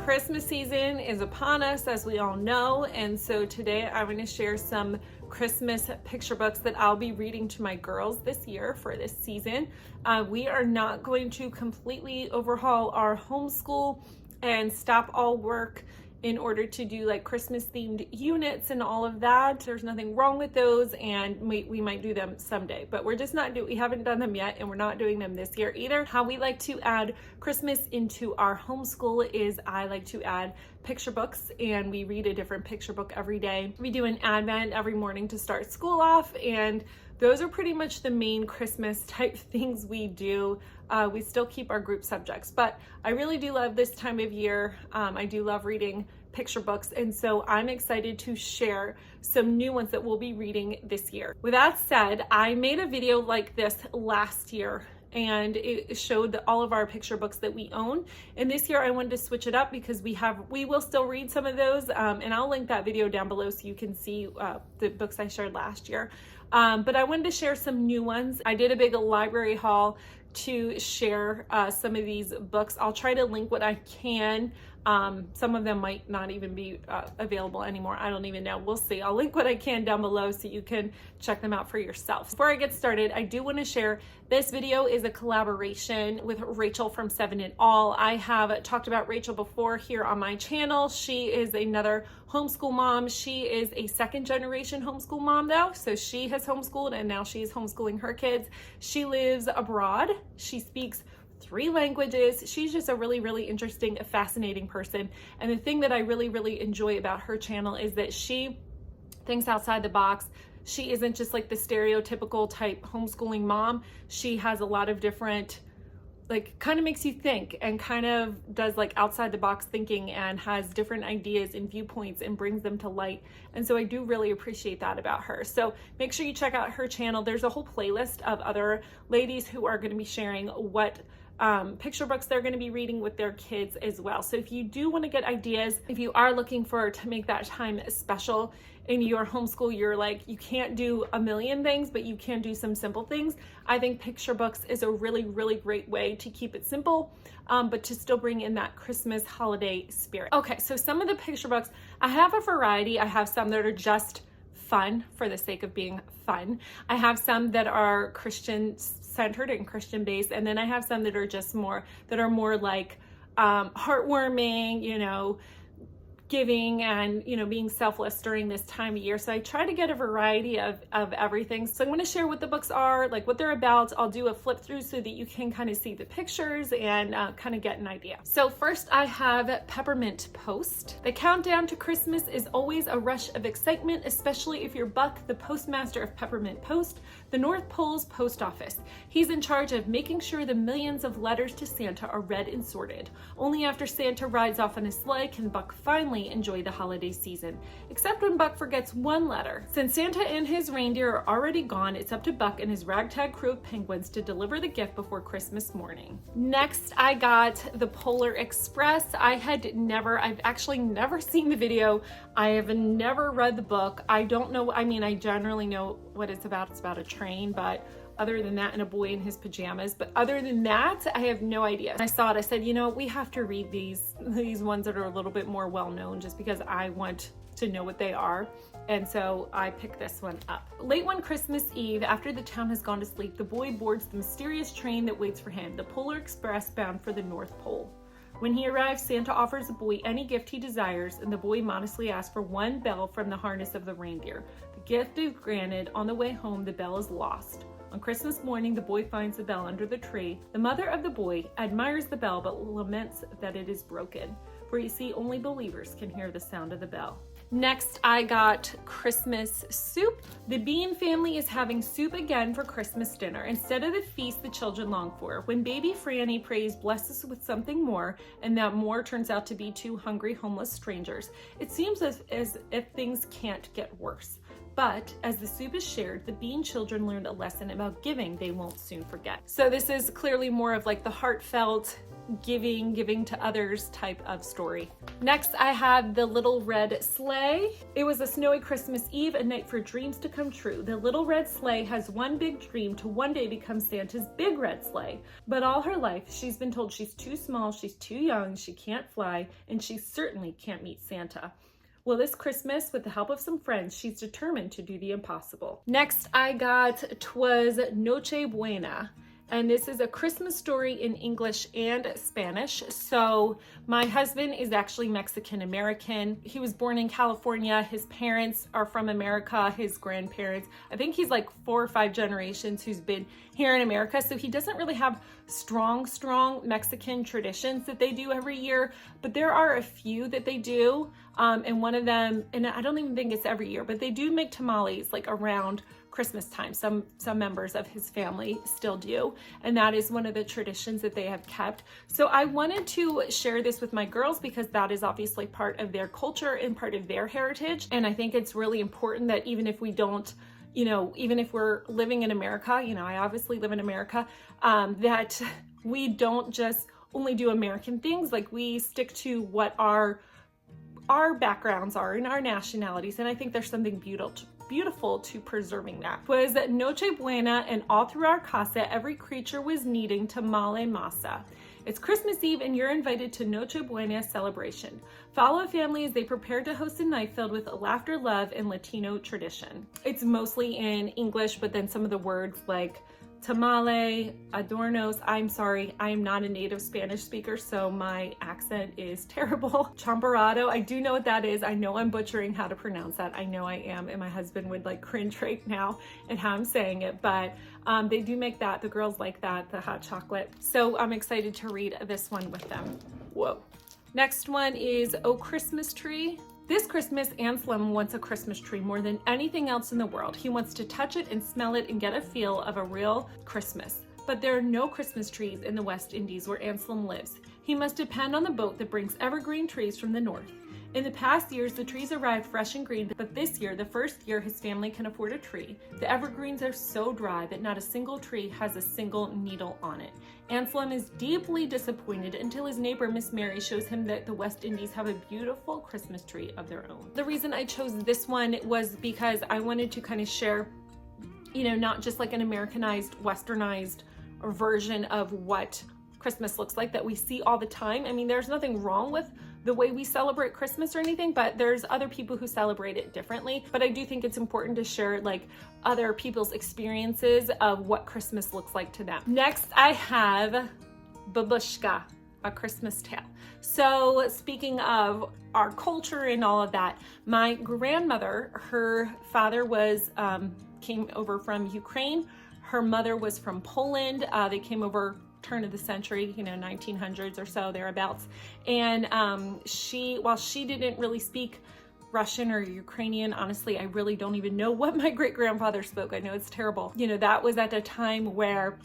Christmas season is upon us, as we all know, and so today I'm going to share some Christmas picture books that I'll be reading to my girls this year for this season. We are not going to completely overhaul our homeschool and stop all work in order to do like Christmas themed units and all of that. There's nothing wrong with those, and we might do them someday, but we haven't done them yet, and we're not doing them this year either. How we like to add Christmas into our homeschool is I like to add picture books, and we read a different picture book every day. We do an Advent every morning to start school off, and those are pretty much the main Christmas type things we do. We still keep our group subjects, but I really do love this time of year. I do love reading picture books, and so I'm excited to share some new ones that we'll be reading this year. With that said, I made a video like this last year, and it showed all of our picture books that we own. And this year I wanted to switch it up because we will still read some of those, and I'll link that video down below so you can see the books I shared last year. But I wanted to share some new ones. I did a big library haul to share some of these books. I'll try to link what I can. Some of them might not even be available anymore. I don't even know. We'll see. I'll link what I can down below so you can check them out for yourself. Before I get started, I do want to share this video is a collaboration with Rachel from 7 in All. I have talked about Rachel before here on my channel. She is another homeschool mom. She is a second generation homeschool mom though. So she has homeschooled and now she's homeschooling her kids. She lives abroad. She speaks 3 languages. She's just a really, really interesting, fascinating person. And the thing that I really, really enjoy about her channel is that she thinks outside the box. She isn't just like the stereotypical type homeschooling mom. She has a lot of different, like, kind of makes you think and kind of does like outside the box thinking and has different ideas and viewpoints and brings them to light. And so I do really appreciate that about her. So make sure you check out her channel. There's a whole playlist of other ladies who are going to be sharing what picture books they're going to be reading with their kids as well. So if you do want to get ideas, if you are looking to make that time special in your homeschool, you're like, you can't do a million things, but you can do some simple things. I think picture books is a really, really great way to keep it simple, but to still bring in that Christmas holiday spirit. Okay, so some of the picture books, I have a variety. I have some that are just fun for the sake of being fun. I have some that are Christian centered and Christian based, and then I have some that are just more like heartwarming, you know, giving and, you know, being selfless during this time of year. So I try to get a variety of everything. So I'm going to share what the books are, like what they're about. I'll do a flip through so that you can kind of see the pictures and kind of get an idea. So first I have Peppermint Post. The countdown to Christmas is always a rush of excitement, especially if you're Buck, the postmaster of Peppermint Post, the North Pole's post office. He's in charge of making sure the millions of letters to Santa are read and sorted. Only after Santa rides off on his sleigh can Buck finally enjoy the holiday season, except when Buck forgets one letter. Since Santa and his reindeer are already gone, it's up to Buck and his ragtag crew of penguins to deliver the gift before Christmas morning. Next, I got The Polar Express. I've actually never seen the video. I have never read the book. I don't know, I mean, I generally know what it's about. It's about a train, but other than that, and a boy in his pajamas. But other than that, I have no idea. I saw it, I said, you know, we have to read these ones that are a little bit more well-known just because I want to know what they are. And so I picked this one up. Late one Christmas Eve, after the town has gone to sleep, the boy boards the mysterious train that waits for him, the Polar Express bound for the North Pole. When he arrives, Santa offers the boy any gift he desires, and the boy modestly asks for one bell from the harness of the reindeer. The gift is granted. On the way home, the bell is lost. On Christmas morning, the boy finds the bell under the tree. The mother of the boy admires the bell but laments that it is broken. For you see, only believers can hear the sound of the bell. Next, I got Christmas Soup. The Bean family is having soup again for Christmas dinner, instead of the feast the children long for. When baby Franny prays, "Bless us with something more," and that more turns out to be 2 hungry homeless strangers, it seems as if things can't get worse. But as the soup is shared, the bean children learned a lesson about giving they won't soon forget. So this is clearly more of like the heartfelt, giving to others type of story. Next, I have The Little Red Sleigh. It was a snowy Christmas Eve, a night for dreams to come true. The little red sleigh has one big dream to one day become Santa's big red sleigh. But all her life, she's been told she's too small, she's too young, she can't fly, and she certainly can't meet Santa. Well, this Christmas, with the help of some friends, she's determined to do the impossible. Next, I got 'Twas Noche Buena. And this is a Christmas story in English and Spanish. So my husband is actually Mexican American. He was born in California. His parents are from America, his grandparents. I think he's like 4 or 5 generations who's been here in America. So he doesn't really have strong Mexican traditions that they do every year, but there are a few that they do. And one of them, and I don't even think it's every year, but they do make tamales like around Christmas time. Some members of his family still do, and that is one of the traditions that they have kept. So I wanted to share this with my girls because that is obviously part of their culture and part of their heritage. And I think it's really important that even if we don't, even if we're living in America, I obviously live in America, that we don't just only do American things. Like, we stick to what our backgrounds are and our nationalities. And I think there's something beautiful to preserving that. It was Noche Buena, and all through our casa, every creature was kneading tamale masa. It's Christmas Eve, and you're invited to Noche Buena celebration. Follow a family as they prepare to host a night filled with laughter, love, and Latino tradition. It's mostly in English, but then some of the words like tamale, adornos. I'm sorry, I am not a native Spanish speaker, so my accent is terrible. Champorado, I do know what that is. I know I'm butchering how to pronounce that. I know I am, and my husband would like cringe right now at how I'm saying it, but they do make that. The girls like that, the hot chocolate. So I'm excited to read this one with them. Whoa. Next one is Oh Christmas Tree. This Christmas, Anselm wants a Christmas tree more than anything else in the world. He wants to touch it and smell it and get a feel of a real Christmas. But there are no Christmas trees in the West Indies where Anselm lives. He must depend on the boat that brings evergreen trees from the north. In the past years, the trees arrived fresh and green, but this year, the first year his family can afford a tree, the evergreens are so dry that not a single tree has a single needle on it. Anselm is deeply disappointed until his neighbor, Miss Mary, shows him that the West Indies have a beautiful Christmas tree of their own. The reason I chose this one was because I wanted to kind of share, not just like an Americanized, westernized version of what Christmas looks like that we see all the time. I mean, there's nothing wrong with the way we celebrate Christmas or anything, but there's other people who celebrate it differently. But I do think it's important to share like other people's experiences of what Christmas looks like to them. Next, I have Babushka, A Christmas Tale. So speaking of our culture and all of that, my grandmother, her father came over from Ukraine. Her mother was from Poland. They came over turn of the century, 1900s or so, thereabouts. And while she didn't really speak Russian or Ukrainian, honestly, I really don't even know what my great-grandfather spoke. I know it's terrible. That was at a time where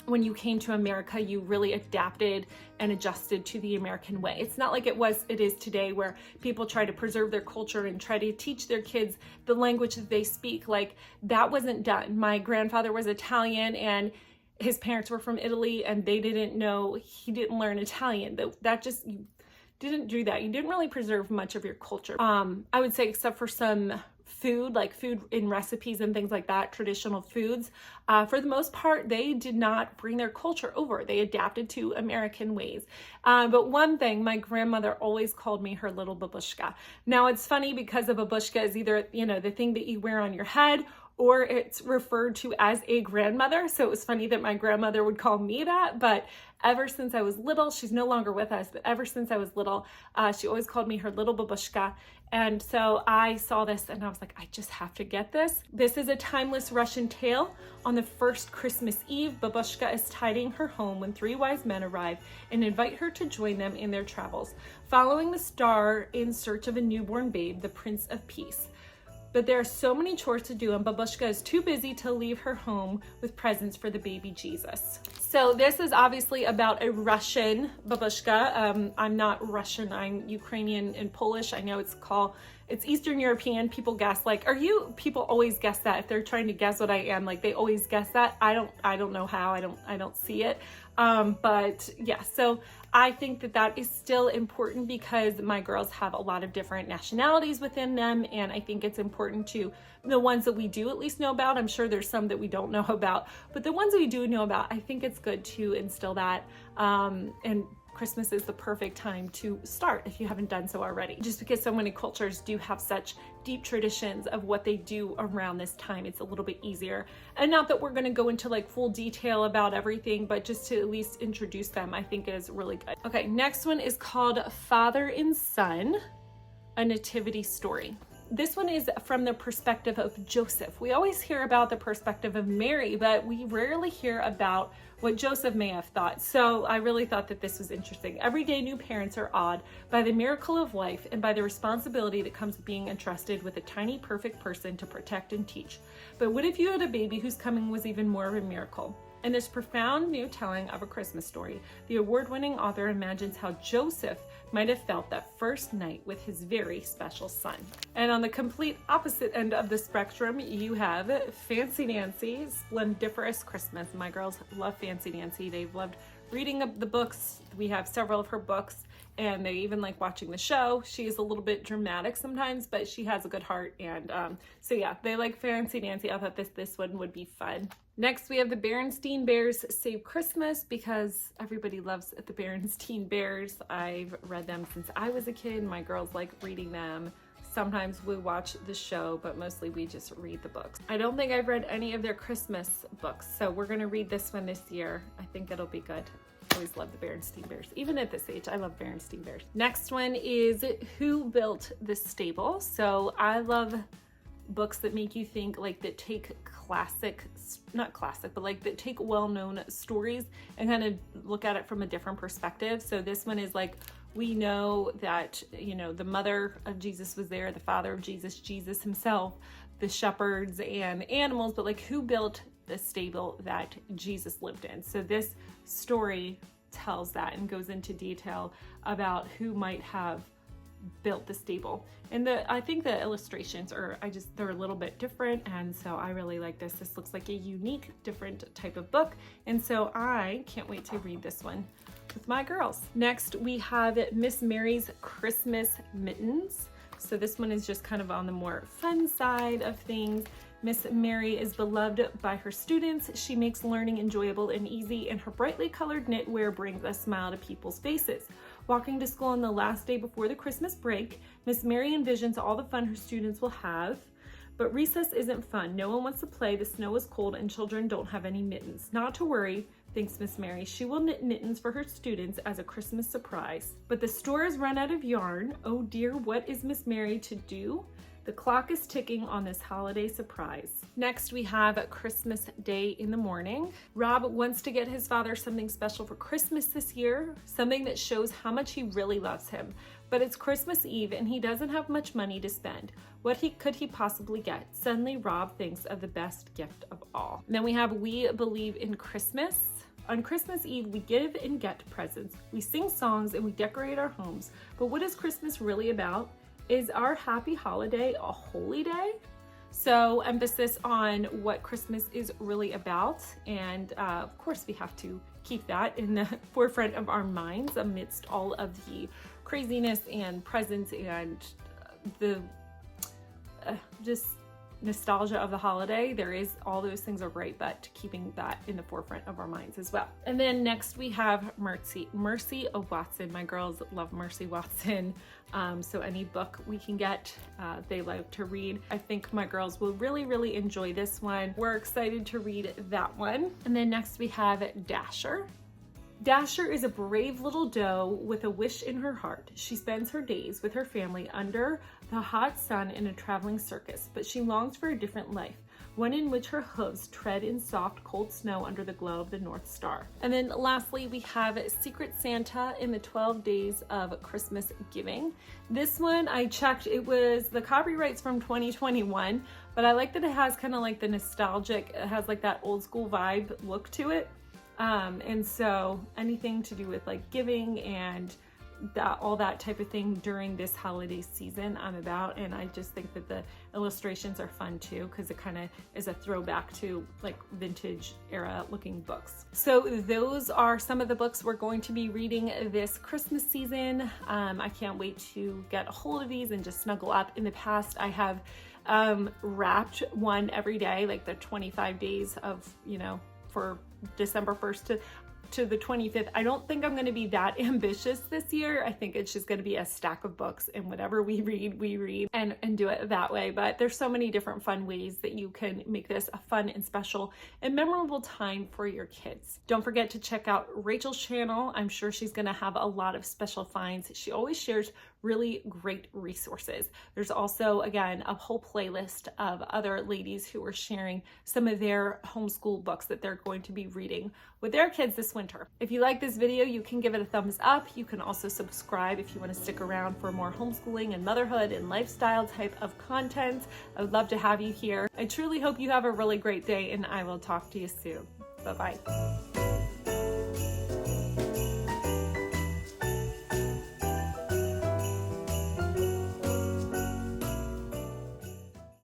when you came to America, you really adapted and adjusted to the American way. It's not like it is today, where people try to preserve their culture and try to teach their kids the language that they speak. Like, that wasn't done. My grandfather was Italian, and his parents were from Italy, and he didn't learn Italian. That just, you didn't do that. You didn't really preserve much of your culture. I would say, except for some food, like food in recipes and things like that, traditional foods. For the most part, they did not bring their culture over. They adapted to American ways. But one thing, my grandmother always called me her little babushka. Now, it's funny because a babushka is either, the thing that you wear on your head, or it's referred to as a grandmother. So it was funny that my grandmother would call me that, but ever since I was little, she's no longer with us, but ever since I was little, she always called me her little babushka. And so I saw this and I was like, I just have to get this. This is a timeless Russian tale. On the first Christmas Eve, Babushka is tidying her home when 3 wise men arrive and invite her to join them in their travels, following the star in search of a newborn babe, the Prince of Peace. but there are so many chores to do and Babushka is too busy to leave her home with presents for the baby Jesus. So this is obviously about a Russian Babushka. I'm not Russian, I'm Ukrainian and Polish. I know it's Eastern European. People guess, like, people always guess that if they're trying to guess what I am, like they always guess that. I don't know how, I don't see it. But yeah, so I think that is still important because my girls have a lot of different nationalities within them. And I think it's important to the ones that we do at least know about. I'm sure there's some that we don't know about, but the ones that we do know about, I think it's good to instill that. And Christmas is the perfect time to start if you haven't done so already. Just because so many cultures do have such deep traditions of what they do around this time, it's a little bit easier. And not that we're going to go into like full detail about everything, but just to at least introduce them, I think is really good. Okay, next one is called Father and Son, a nativity story. This one is from the perspective of Joseph. We always hear about the perspective of Mary, but we rarely hear about what Joseph may have thought. So I really thought that this was interesting. Every day new parents are awed by the miracle of life and by the responsibility that comes with being entrusted with a tiny perfect person to protect and teach. But what if you had a baby whose coming was even more of a miracle? In this profound new telling of a Christmas story, the award-winning author imagines how Joseph might have felt that first night with his very special son. And on the complete opposite end of the spectrum, you have Fancy Nancy, Splendiferous Christmas. My girls love Fancy Nancy. They've loved reading the books. We have several of her books, and they even like watching the show. She is a little bit dramatic sometimes, but she has a good heart. And so yeah, they like Fancy Nancy. I thought this one would be fun. Next, we have the Berenstain Bears Save Christmas, because everybody loves the Berenstain Bears. I've read them since I was a kid. My girls like reading them. Sometimes we watch the show, but mostly we just read the books. I don't think I've read any of their Christmas books, so we're gonna read this one this year. I think it'll be good. I always love the Berenstain Bears. Even at this age, I love Berenstain Bears. Next one is Who Built the Stable? So I love books that make you think, like that take not classic, but like that take well-known stories and kind of look at it from a different perspective. So this one is like, we know that, you know, the mother of Jesus was there, the father of Jesus, Jesus himself, the shepherds and animals, but like who built the stable that Jesus lived in? So this story tells that and goes into detail about who might have built the stable. And I think the illustrations they're a little bit different, and so I really like this. This looks like a unique, different type of book, and so I can't wait to read this one with my girls. Next, we have Miss Mary's Christmas Mittens. So this one is just kind of on the more fun side of things. Miss Mary is beloved by her students. She makes learning enjoyable and easy, and her brightly colored knitwear brings a smile to people's faces. Walking to school on the last day before the Christmas break, Miss Mary envisions all the fun her students will have. But recess isn't fun. No one wants to play, the snow is cold, and children don't have any mittens. Not to worry, thinks Miss Mary. She will knit mittens for her students as a Christmas surprise. But the store has run out of yarn. Oh dear, what is Miss Mary to do? The clock is ticking on this holiday surprise. Next, we have Christmas Day in the morning. Rob wants to get his father something special for Christmas this year, something that shows how much he really loves him. But it's Christmas Eve and he doesn't have much money to spend. What could he possibly get? Suddenly, Rob thinks of the best gift of all. And then we have We Believe in Christmas. On Christmas Eve, we give and get presents. We sing songs and we decorate our homes. But what is Christmas really about? Is our happy holiday a holy day? So emphasis on what Christmas is really about. And of course we have to keep that in the forefront of our minds amidst all of the craziness and presents and the just nostalgia of the holiday. There is, all those things are great, but keeping that in the forefront of our minds as well. And then next we have Mercy Watson. My girls love Mercy Watson. So any book we can get, they like to read. I think my girls will really, really enjoy this one. We're excited to read that one. And then next we have Dasher. Dasher is a brave little doe with a wish in her heart. She spends her days with her family under the hot sun in a traveling circus, but she longs for a different life, one in which her hooves tread in soft, cold snow under the glow of the North Star. And then lastly, we have Secret Santa in the 12 Days of Christmas Giving. This one I checked, it was the copyright's from 2021, but I like that it has kind of like the nostalgic, it has like that old school vibe look to it. And so anything to do with like giving and all that type of thing during this holiday season I'm about, and I just think that the illustrations are fun too because it kind of is a throwback to like vintage era looking books. So those are some of the books we're going to be reading this Christmas season. I can't wait to get a hold of these and just snuggle up. In the past I have wrapped one every day, like the 25 days of, you know, for December 1st to the 25th. I don't think I'm going to be that ambitious this year. I think it's just going to be a stack of books, and whatever we read and do it that way. But there's so many different fun ways that you can make this a fun and special and memorable time for your kids. Don't forget to check out Rachel's channel. I'm sure she's going to have a lot of special finds. She always shares really great resources. There's also, again, a whole playlist of other ladies who are sharing some of their homeschool books that they're going to be reading with their kids this winter. If you like this video, you can give it a thumbs up. You can also subscribe if you want to stick around for more homeschooling and motherhood and lifestyle type of content. I would love to have you here. I truly hope you have a really great day, and I will talk to you soon. Bye-bye.